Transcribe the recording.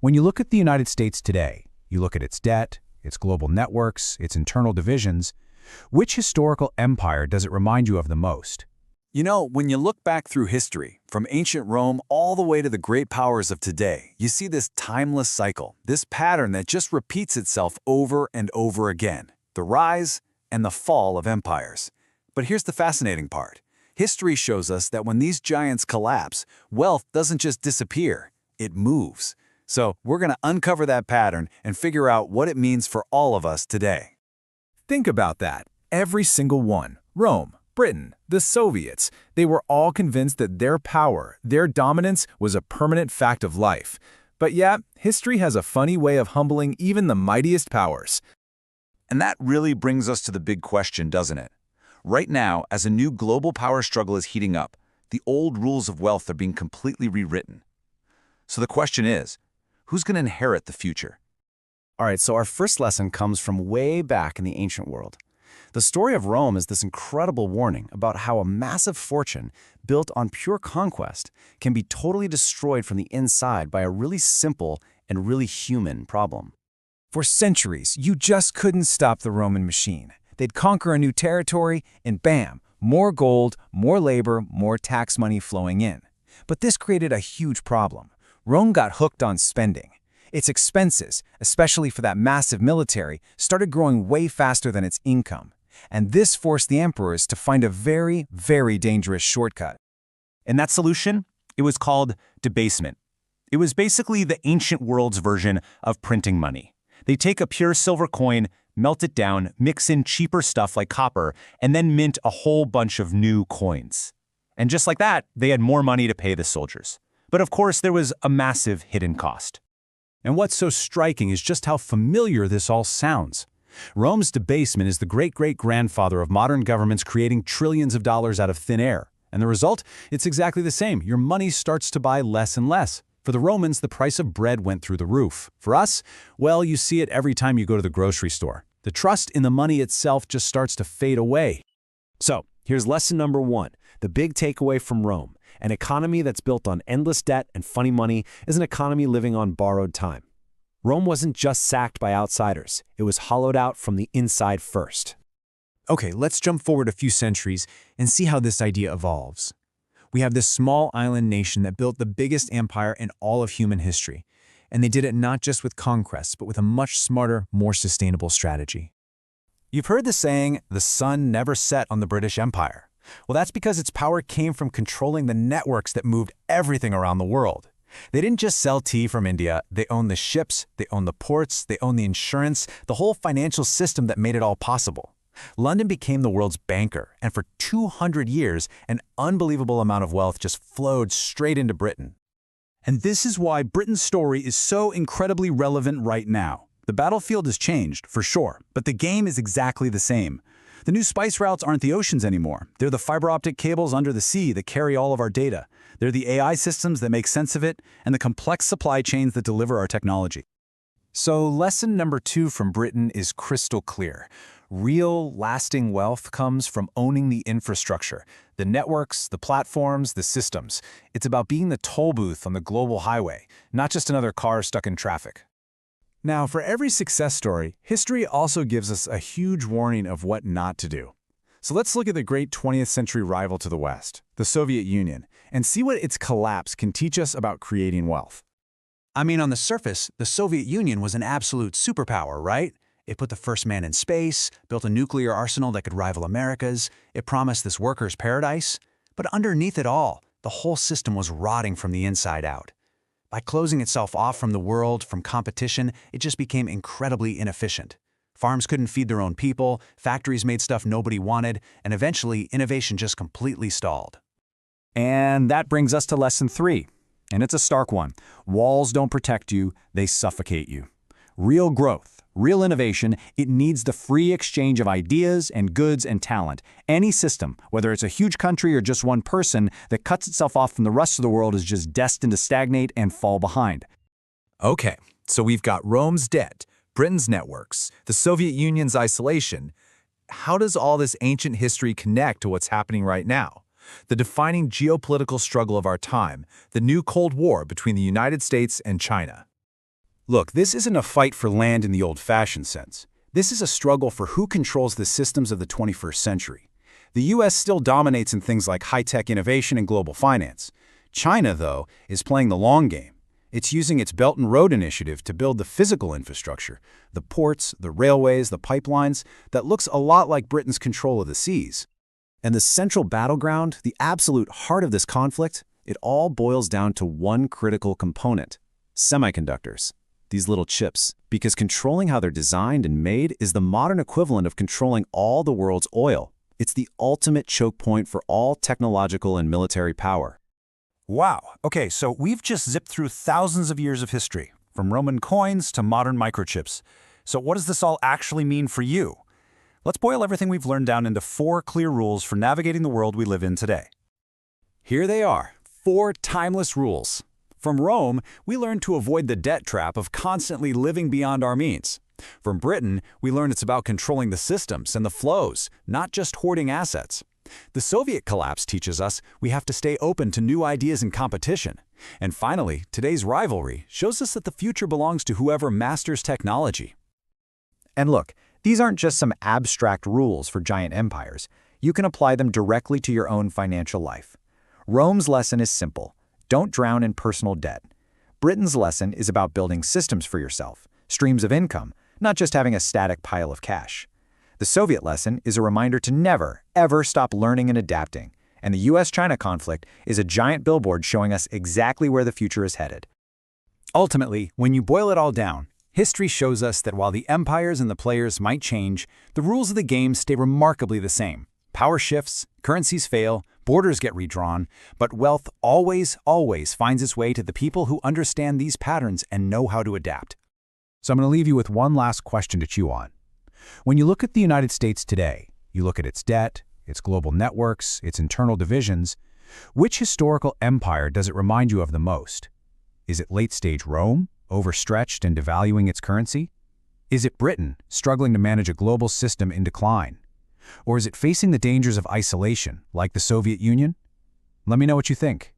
When you look at the United States today, you look at its debt, its global networks, its internal divisions, which historical empire does it remind you of the most? You know, when you look back through history, from ancient Rome all the way to the great powers of today, you see this timeless cycle, this pattern that just repeats itself over and over again, the rise and the fall of empires. But here's the fascinating part. History shows us that when these giants collapse, wealth doesn't just disappear, it moves. So we're going to uncover that pattern and figure out what it means for all of us today. Think about that. Every single one. Rome, Britain, the Soviets, they were all convinced that their power, their dominance, was a permanent fact of life. But yeah, history has a funny way of humbling even the mightiest powers. And that really brings us to the big question, doesn't it? Right now, as a new global power struggle is heating up, the old rules of wealth are being completely rewritten. So the question is, who's going to inherit the future? All right, so our first lesson comes from way back in the ancient world. The story of Rome is this incredible warning about how a massive fortune built on pure conquest can be totally destroyed from the inside by a really simple and really human problem. For centuries, you just couldn't stop the Roman machine. They'd conquer a new territory, and bam, more gold, more labor, more tax money flowing in. But this created a huge problem. Rome got hooked on spending. Its expenses, especially for that massive military, started growing way faster than its income. And this forced the emperors to find a very, very dangerous shortcut. And that solution? It was called debasement. It was basically the ancient world's version of printing money. They take a pure silver coin, melt it down, mix in cheaper stuff like copper, and then mint a whole bunch of new coins. And just like that, they had more money to pay the soldiers. But of course, there was a massive hidden cost. And what's so striking is just how familiar this all sounds. Rome's debasement is the great-great-grandfather of modern governments creating trillions of dollars out of thin air. And the result? It's exactly the same. Your money starts to buy less and less. For the Romans, the price of bread went through the roof. For us, well, you see it every time you go to the grocery store. The trust in the money itself just starts to fade away. So, here's lesson number one, the big takeaway from Rome. An economy that's built on endless debt and funny money is an economy living on borrowed time. Rome wasn't just sacked by outsiders, it was hollowed out from the inside first. Okay, let's jump forward a few centuries and see how this idea evolves. We have this small island nation that built the biggest empire in all of human history. And they did it not just with conquests, but with a much smarter, more sustainable strategy. You've heard the saying, the sun never set on the British Empire. Well, that's because its power came from controlling the networks that moved everything around the world. They didn't just sell tea from India, they owned the ships, they owned the ports, they owned the insurance, the whole financial system that made it all possible. London became the world's banker, and for 200 years, an unbelievable amount of wealth just flowed straight into Britain. And this is why Britain's story is so incredibly relevant right now. The battlefield has changed, for sure, but the game is exactly the same. The new spice routes aren't the oceans anymore. They're the fiber optic cables under the sea that carry all of our data. They're the AI systems that make sense of it, and the complex supply chains that deliver our technology. So lesson number 2 from Britain is crystal clear. Real, lasting wealth comes from owning the infrastructure, the networks, the platforms, the systems. It's about being the toll booth on the global highway, not just another car stuck in traffic. Now, for every success story, history also gives us a huge warning of what not to do. So let's look at the great 20th century rival to the West, the Soviet Union, and see what its collapse can teach us about creating wealth. I mean, on the surface, the Soviet Union was an absolute superpower, right? It put the first man in space, built a nuclear arsenal that could rival America's, it promised this workers' paradise. But underneath it all, the whole system was rotting from the inside out. By closing itself off from the world, from competition, it just became incredibly inefficient. Farms couldn't feed their own people, factories made stuff nobody wanted, and eventually innovation just completely stalled. And that brings us to lesson 3. And it's a stark one. Walls don't protect you, they suffocate you. Real growth, real innovation, it needs the free exchange of ideas and goods and talent. Any system, whether it's a huge country or just one person, that cuts itself off from the rest of the world is just destined to stagnate and fall behind. Okay, so we've got Rome's debt, Britain's networks, the Soviet Union's isolation. How does all this ancient history connect to what's happening right now? The defining geopolitical struggle of our time, the new Cold War between the United States and China. Look, this isn't a fight for land in the old-fashioned sense. This is a struggle for who controls the systems of the 21st century. The U.S. still dominates in things like high-tech innovation and global finance. China, though, is playing the long game. It's using its Belt and Road Initiative to build the physical infrastructure, the ports, the railways, the pipelines, that looks a lot like Britain's control of the seas. And the central battleground, the absolute heart of this conflict, it all boils down to one critical component: semiconductors. These little chips, because controlling how they're designed and made is the modern equivalent of controlling all the world's oil. It's the ultimate choke point for all technological and military power. Wow. Okay, so we've just zipped through thousands of years of history, from Roman coins to modern microchips. So what does this all actually mean for you? Let's boil everything we've learned down into 4 clear rules for navigating the world we live in today. Here they are, 4 timeless rules. From Rome, we learned to avoid the debt trap of constantly living beyond our means. From Britain, we learned it's about controlling the systems and the flows, not just hoarding assets. The Soviet collapse teaches us we have to stay open to new ideas and competition. And finally, today's rivalry shows us that the future belongs to whoever masters technology. And look, these aren't just some abstract rules for giant empires. You can apply them directly to your own financial life. Rome's lesson is simple: don't drown in personal debt. Britain's lesson is about building systems for yourself, streams of income, not just having a static pile of cash. The Soviet lesson is a reminder to never, ever stop learning and adapting. And the US-China conflict is a giant billboard showing us exactly where the future is headed. Ultimately, when you boil it all down, history shows us that while the empires and the players might change, the rules of the game stay remarkably the same. Power shifts, currencies fail, borders get redrawn, but wealth always finds its way to the people who understand these patterns and know how to adapt. So I'm going to leave you with one last question to chew on. When you look at the United States today, you look at its debt, its global networks, its internal divisions, which historical empire does it remind you of the most? Is it late-stage Rome, overstretched and devaluing its currency? Is it Britain, struggling to manage a global system in decline? Or is it facing the dangers of isolation, like the Soviet Union? Let me know what you think.